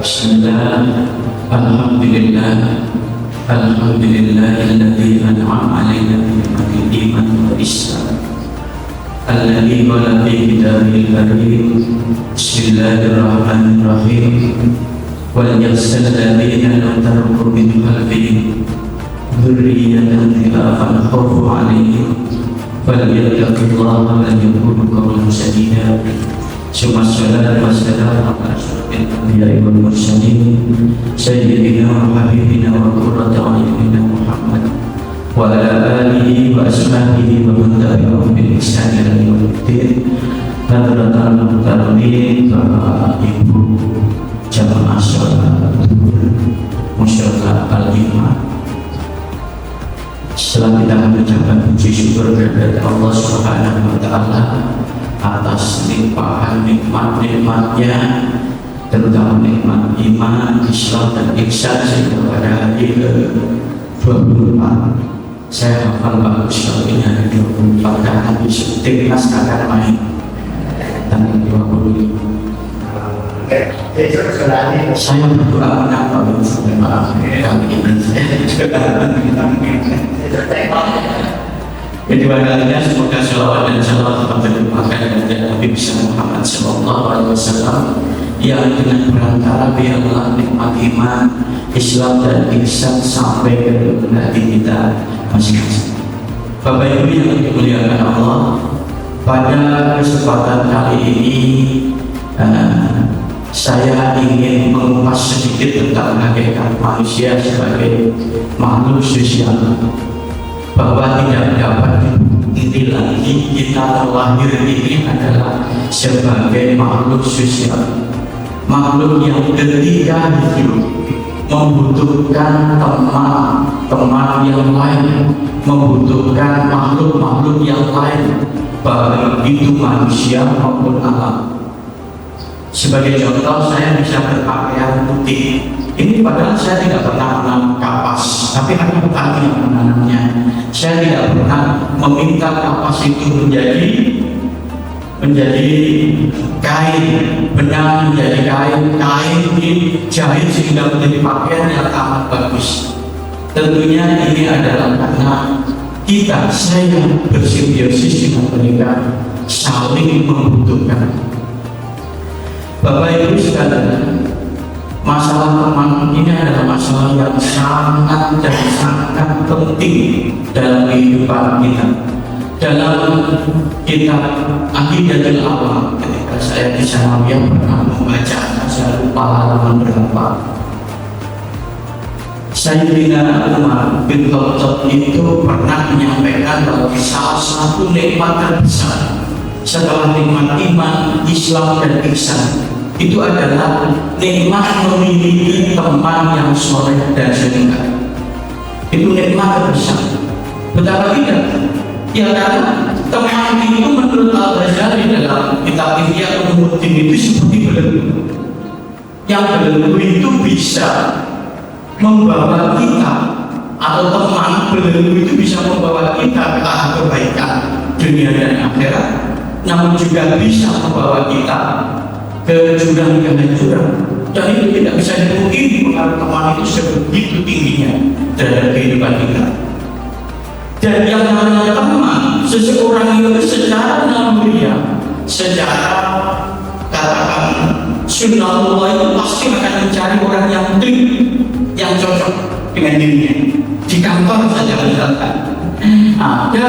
Bismillah, Alhamdulillah, Alhamdulillahilladzi an'ama 'alaina bi'ni'matil iman wal Islam, alladzi qala fi kitabil karim, Bismillahirrahmanirrahim, wal yakhshal ladzina lam tarku min khalfihim dzurriyyatan dha'afan khawfu 'alaihim falyattaqillaha wa yaqulu qawlan sadida. Summa salatu wassalamu ala asyrafil anbiya'i wal mursalin sayyidina wa habibina wa qurrati a'yunina Muhammad wa ala alihi wa ashabihi wa man tabi'ahum bi ihsan ila yaumil din. Hadratan muhtaramin, Bapak Ibu jamaah salat musyawarah al-iman. Setelah kita mengucapkan puji syukur kepada Allah Subhanahu wa taala atas limpahan nikmat-nikmatnya, terutama nikmat iman, Islam dan ihsan, sehingga pada hari ke-24 saya hafal bagus sekali hari 24 karena besok timnas akan main tanggal 25. Saya berdoa menang sampai maaf kali ini. Jadi barangkali semoga sholawat dan salawat tetap terlimpahkan kepada Nabi Muhammad SAW yang dengan perantara biarlah nikmat iman, Islam dan ihsan sampai ke hati kita masing-masing. Bapak Ibu yang dimuliakan Allah, pada kesempatan kali ini saya ingin mengupas sedikit tentang hakikat manusia sebagai makhluk sosial, bahwa tidak dapat dipungkiri lagi kita terlahir ini adalah sebagai makhluk sosial, makhluk yang ketika hidup membutuhkan teman yang lain, membutuhkan makhluk-makhluk yang lain, baik itu manusia maupun alam. Sebagai contoh, saya bisa berpakaian putih. Ini padahal saya tidak pernah menanam kapas, tapi ada petani yang menanamnya. Saya tidak pernah meminta kapas itu menjadi kain, benang menjadi kain dijahit sehingga menjadi pakaian yang amat bagus. Tentunya ini adalah karena saya bersimbiosis dengan mereka, saling membutuhkan. Bapak Ibu sekalian, masalah teman ini adalah masalah yang sangat dan sangat penting dalam kehidupan kita. Dalam kitab Aqidatul Awam, ketika saya di Sanawiyah pernah membaca, saya lupa halaman berapa, Sayyidina Umar bin Khattab itu pernah menyampaikan bahwa salah satu nikmat terbesar setelah nikmat iman, Islam dan ihsan itu adalah nikmat memiliki teman yang soleh dan sedekah. Itu nikmat terbesar. Betapa tidak? Ya, karena teman itu menurut Al-Ghazali dalam kitab Ihya Ulumuddin itu seperti belenggu. Yang belenggu itu bisa membawa kita, atau teman belenggu itu bisa membawa kita ke arah kebaikan dunia dan akhirat, namun juga bisa membawa kita ke jurang kehancuran. Dan itu tidak bisa dipungkiri pengaruh teman itu sebegitu tingginya terhadap kehidupan kita. Dan yang namanya teman, seseorang itu secara naluriah, secara katakan sunnatullah itu pasti akan mencari orang yang klik, yang cocok dengan dirinya. Di kantor saja misalkan ada,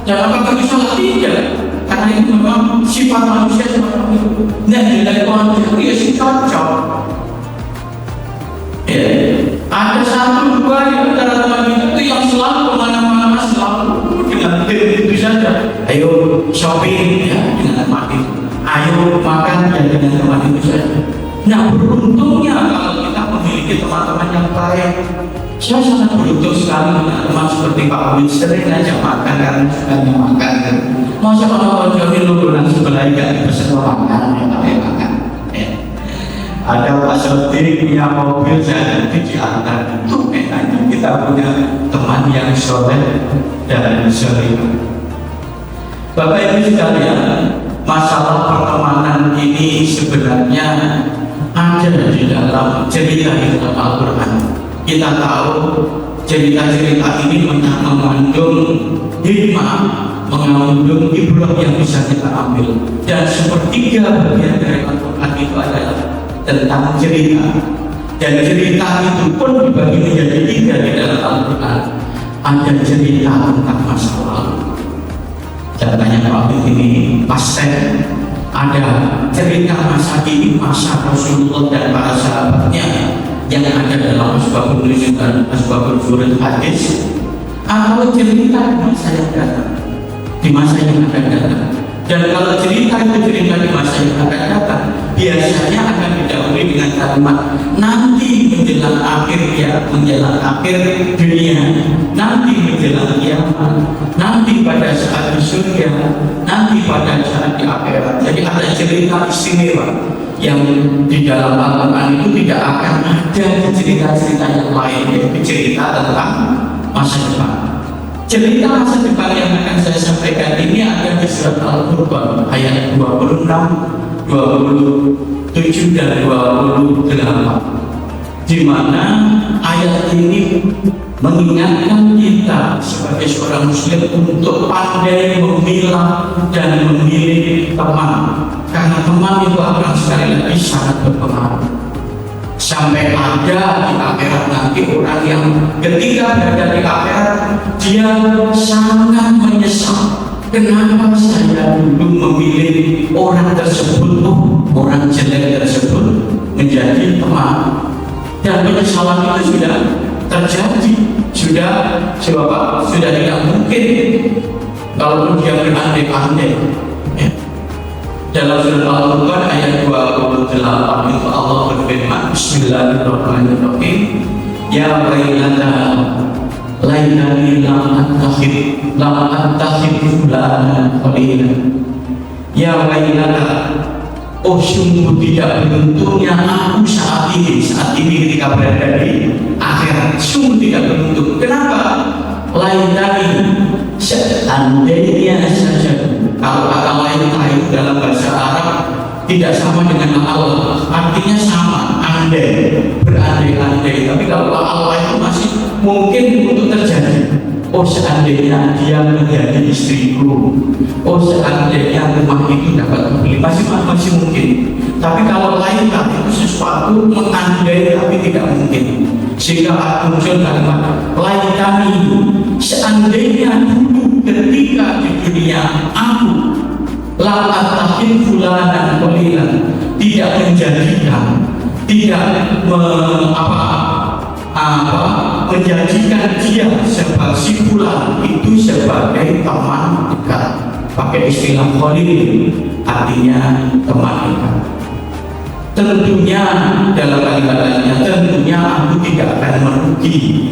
dan apakah bisa tidak? Karena itu memang sifat manusia seperti itu. Nah, dari manusia ya sih cocok. Ya, ada satu dua di antara teman itu yang selalu kemana-mana, selalu dengan itu saja. Ayo shopping ya dengan teman itu. Ayo makan ya dengan teman itu saja. Nah, beruntungnya kalau kita memiliki teman-teman yang baik. Saya sangat beruntung sekali dengan teman seperti Pak Win, sering aja makan karena sukanya makan. Masa orang jadi luluran sebelah gak dipesen makan, makan. Ada Pak Sotik punya mobil, saya nanti diantar. Itu enaknya kita punya teman yang soleh dan soleh. Bapak Ibu sekalian, masalah pertemanan ini sebenarnya ada di dalam cerita di dalam Al-Quran. Kita tahu cerita-cerita ini mengandung hikmah, mengandung ibrah yang bisa kita ambil. Dan sepertiga bagian dari Al-Quran itu adalah tentang cerita. Dan cerita itu pun dibagi menjadi 3 di dalam Al-Quran. Ada cerita tentang masa lalu. Contohnya waktu ini pastel. Ada cerita masa kini, masa Rasulullah dan para sahabatnya yang ada dalam asbabun nuzul dan asbabun nuzul hadis, atau cerita di masa yang datang, di masa yang akan datang. Dan kalau cerita itu cerita di masa yang akan datang, biasanya akan didahului dengan kalimat nanti menjelang akhir ya, menjelang akhir dunia, nanti menjelang kiamat, nanti pada saat di surga, nanti pada saat di akhirat. Jadi ada cerita istimewa yang di dalam Al-Quran itu tidak akan ada cerita-cerita yang lain, yaitu cerita tentang masa depan. Cerita masa depan yang akan saya sampaikan ini ada di surat Al-Furqan ayat 26, 27 dan 28, di mana ayat ini mengingatkan kita sebagai seorang muslim untuk pandai memilah dan memilih teman, karena teman itu akan sekali lagi sangat berpengaruh. Sampai ada di akhirat nanti orang yang ketika berada di akhirat dia sangat menyesal, kenapa saya dulu memilih orang tersebut, orang jelek tersebut menjadi teman. Dan penyesalan itu sudah terjadi, sudah tidak mungkin kalau dia berandai-andai. Dalam surat Al-Furqan ayat 28 itu Allah berfirman, Bismillahirrahmanirrahim, Ya wailata laitani lam attakhid fulanan khalilan. Ya wailata, oh sungguh tidak beruntungnya aku saat ini ketika berada di akhirat. Sungguh tidak beruntung. Kenapa? Laitani, seandainya saja. Kalau kata laitani itu dalam bahasa Arab tidak sama dengan Allah, artinya sama, andai, berandai-andai. Tapi kalau Allah itu masih mungkin untuk terjadi. Oh seandainya dia menjadi istriku, oh seandainya rumah itu dapat dibeli, masih mungkin. Tapi kalau lain itu sesuatu mengandai tapi tidak mungkin. Sehingga muncul kalimat lain kami, seandainya dulu ketika di dunia aku la attakhid fulanan khalilan, tidak menjadikan, tidak menjanjikan dia sebagai si fulan itu sebagai teman dekat. Pakai istilah khalil, artinya teman dekat. Tentunya dalam kalimatnya, tentunya aku tidak akan merugi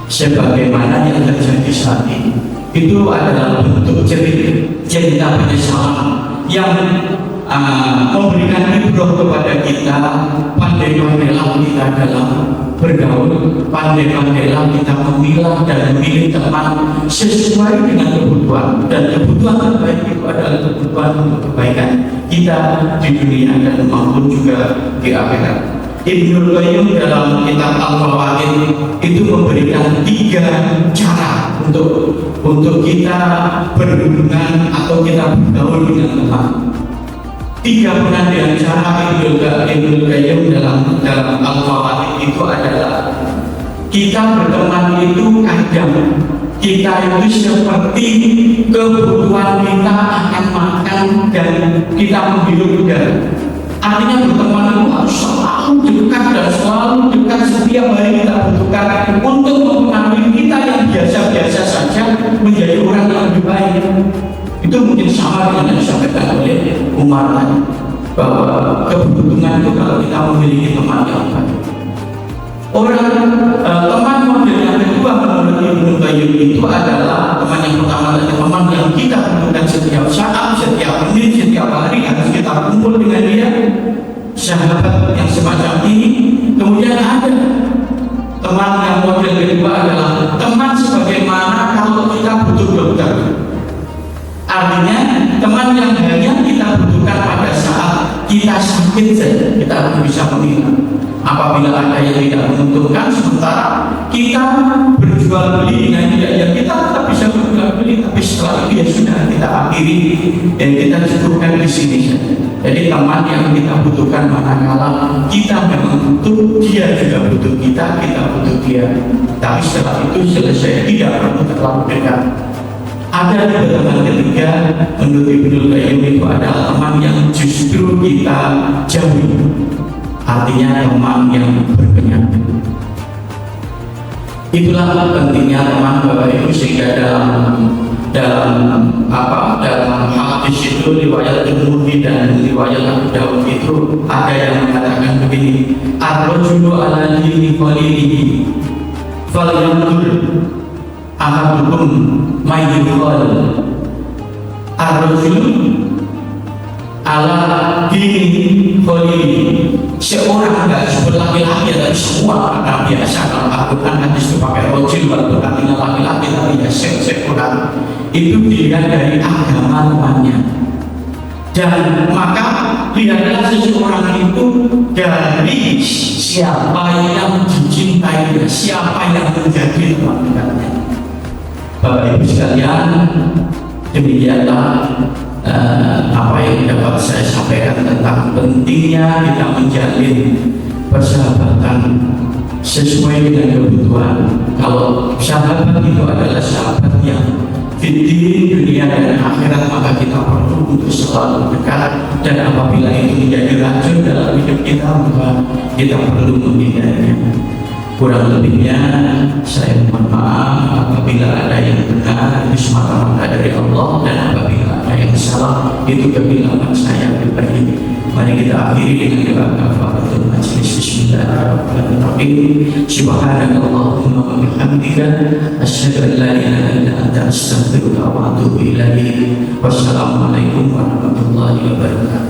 sebagaimana yang terjadi saat ini. Itu adalah bentuk cerita penyesalan yang memberikan ibrah kepada kita. Pandai-pandailah kita dalam bergaul, pandai-pandailah kita memilah dan memilih teman sesuai dengan kebutuhan, dan kebutuhan terbaik itu adalah kebutuhan untuk kebaikan kita di dunia dan maupun juga di akhirat. Ibnul Qayyim dalam kitab Al-Fawaid itu memberikan 3 cara untuk kita berhubungan atau kita bergaul dengan teman. 3 pengandian cara Ibnul Qayyim dalam Al-Fawaid itu adalah kita berteman itu kadang kita itu seperti kebutuhan kita akan makan dan kita menghirup udara. Artinya berteman itu harus selalu dekat dan selalu dekat, setiap hari kita butuhkan untuk mempengaruhi kita yang biasa-biasa saja menjadi orang yang lebih baik. Itu mungkin sama dengan yang disampaikan oleh Umar tadi, bahwa kebutuhan itu kalau kita memiliki teman yang baik. Teman model yang kedua menurut Ibnu Qayyim itu adalah teman yang pertama adalah teman yang kita butuhkan setiap saat, setiap menit, setiap hari harus kita kumpul dengan dia, sahabat yang semacam ini. Kemudian ada teman yang model kedua adalah teman sebagaimana kalau kita butuh dokter. Artinya teman yang hanya kita butuhkan pada saat kita sakit saja, kita akan bisa memilah. Apabila ada yang tidak menguntungkan, sementara kita berjual beli dengan tidak, ya kita tetap bisa berjual beli, tapi setelah itu ya sudah kita akhiri dan kita cukupkan di sini saja. Jadi teman yang kita butuhkan manakala kita memang butuh, dia juga butuh kita, kita butuh dia. Tapi setelah itu selesai, tidak perlu terlalu dekat. Ada juga teman ketiga, menurut Ibnu Qayyim itu adalah teman yang justru kita jauhi. Artinya teman yang berpenyakit. Itulah pentingnya teman Bapak Ibu, sehingga dalam hadis itu, riwayat Tirmidzi dan riwayat Abu Dawud itu ada yang mengatakan begini: ar-rajulu ala dini khalilihi falyanzur ahadukum may yukhal. Ar-rajulu ala dini khalilihi, seorang enggak sebut laki-laki tapi semua orang biasa. Kalau Al-Quran hadis itu pakai rojil, waktu artinya laki-laki, tapi ya seorang itu dilihat dari agama temannya. Dan maka lihatlah seseorang itu dari siapa yang dicintainya, siapa yang menjadi teman dekatnya. Bapak Ibu sekalian, demikianlah apa yang dapat saya sampaikan tentang pentingnya kita menjalin persahabatan sesuai dengan kebutuhan. Kalau sahabat itu adalah sahabat yang fitri dunia dan akhirat, maka kita perlu untuk selalu dekat, dan apabila itu menjadi racun dalam hidup kita, maka kita perlu menghindarinya. Kurang lebihnya saya mohon maaf apabila ada yang benar itu semata-mata dari Allah, dan apabila ada yang salah itu kebilangan saya pribadi. Mari kita akhiri dengan doa kafaratul majlis. Bismillahirrahmanirrahim. Subhanakallahumma wa bihamdika asyhadu an la ilaha illa anta astaghfiruka wa atubu ilaik. Wassalamualaikum warahmatullahi wabarakatuh.